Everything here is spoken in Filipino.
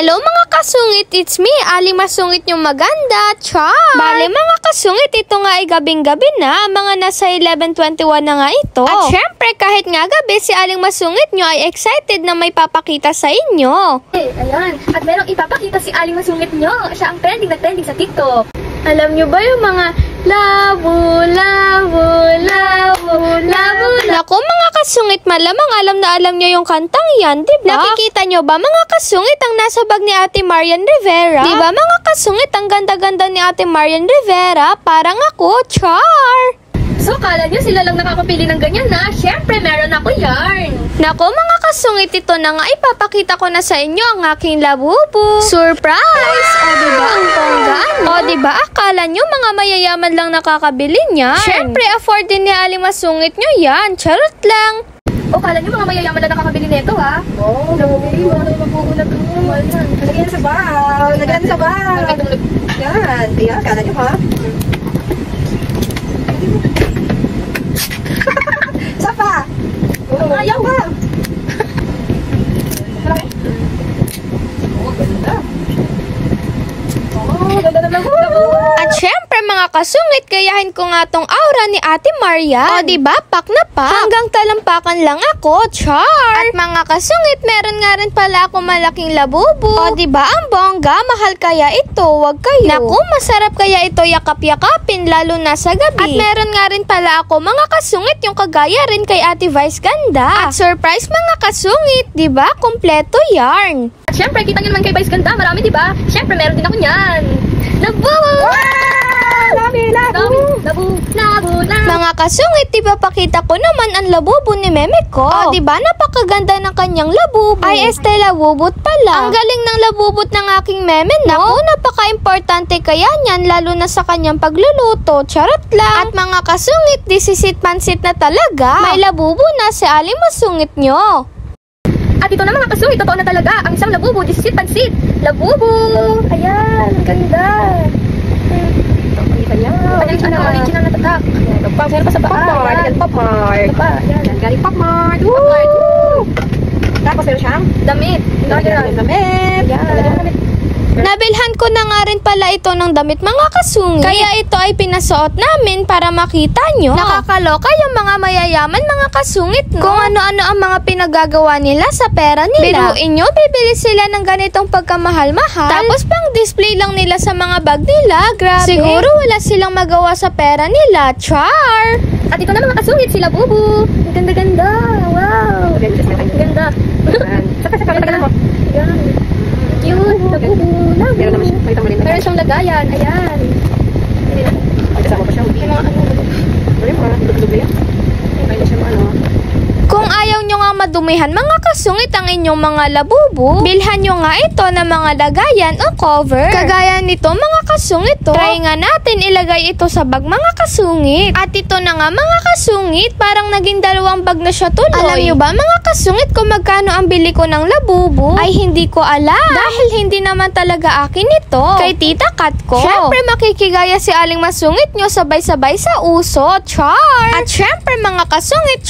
Hello mga kasungit, it's me, Aling Masungit yung maganda, char! Bale mga kasungit, ito nga ay gabing-gabi na, mga nasa 11:21 na nga ito. At syempre, kahit nga gabi, si Aling Masungit nyo ay excited na may papakita sa inyo. Ayan, at merong ipapakita si Aling Masungit nyo. Siya ang trending na trending sa TikTok. Alam nyo ba yung mga labo, labo, labo, labo, Naku mga kasungit, malamang alam na alam nyo yung kantang yan, diba? Nakikita nyo ba mga kasungit ang nasa bag ni Ate Marian Rivera? Diba mga kasungit, ang ganda-ganda ni Ate Marian Rivera? Parang ako, char! So, kala nyo sila lang nakakapili ng ganyan na? Syempre, meron ako yarn. Naku mga kasungit, ito na nga ipapakita ko na sa inyo ang aking labubu. Surprise! O diba ang tonggaan? O diba akala nyo mga mayayaman lang nakakabili niyan? Syempre, afford din ni Aling Masungit nyo yan. Charot lang. O, kala nyo mga mayayaman lang nakakabili nito, ha? Oo, nakabili. Wala kayo magkukulat ng mahal yan. Lagyan sa bahaw. Lagyan sa bahaw. Yan. Ayan, kala nyo, ha? Sapa! Ayaw ka! At syempre mga kasungit, gayahin ko nga tong aura ni Ate Marian. O diba, pak na pak. Hanggang talampakan lang ako, char. At mga kasungit, meron nga rin pala ako malaking labubu. O diba, ang bongga, mahal kaya ito, wag kayo. Naku, masarap kaya ito yakap-yakapin, lalo na sa gabi. At meron nga rin pala ako mga kasungit, yung kagaya rin kay Ate Vice Ganda. At surprise mga kasungit, diba, kompleto yarn. At syempre, kita nyo naman kay Vice Ganda, marami diba? Syempre, meron din ako niyan. Labubu! Labu! Mga kasungit, diba pakita ko naman ang labubu ni meme ko? O diba napakaganda ng kanyang labubu? Ay, Lawubut pala. Ang galing ng labubut ng aking meme, no? Naku, napaka-importante kaya niyan, lalo na sa kanyang pagluluto. Charot lang. At mga kasungit, disisit-pansit na talaga. May labubu na si Aling Masungit nyo. At ito na mga kasungit, totoo na talaga. Ang isang labubu, disisit-pansit. Labubu! Ayan, ang ganda. Original na tatak. Meron pa sa paa. Ayan, Popmart. Ito pa, ayan. Galing Popmart. Woo! Tapos meron siyang damit. Damit. Ayan. Nabilhan ko na nga rin pala ito ng damit mga kasungit. Kaya ito ay pinasuot namin para makita nyo. Nakakaloka yung mga mayayaman mga kasungit, no? Kung ano-ano ang mga pinagagawa nila sa pera nila. Biruin nyo, bibili sila ng ganitong pagkamahal-mahal. Tapos pang display lang nila sa mga bag nila. Grabe. Siguro wala silang magawa sa pera nila. Char! At ito na mga kasungit, sila Bubu. Ang ganda-ganda. Wow. Ang ganda. Saka mo. Ayan. Cute. Labubu. Meron naman siya. Meron siyang lagayan. Ayan. Kasama pa siya. Kung ayaw nyo nga madumihan mga kasungit ang inyong mga labubu, bilhan nyo nga ito ng mga lagayan o cover. Kagaya nito mga kasungit to. Try nga natin ilagay ito sa bag mga kasungit. At ito na nga mga kasungit, parang naging dalawang bag na siya tuloy. Alam nyo ba mga kasungit kung magkano ang bili ko ng labubu? Ay hindi ko alam. Dahil hindi naman talaga akin ito. Kay Tita Kat ko. Syempre makikigaya si Aling Masungit nyo sabay-sabay sa uso. Char! At syempre mga kasungit,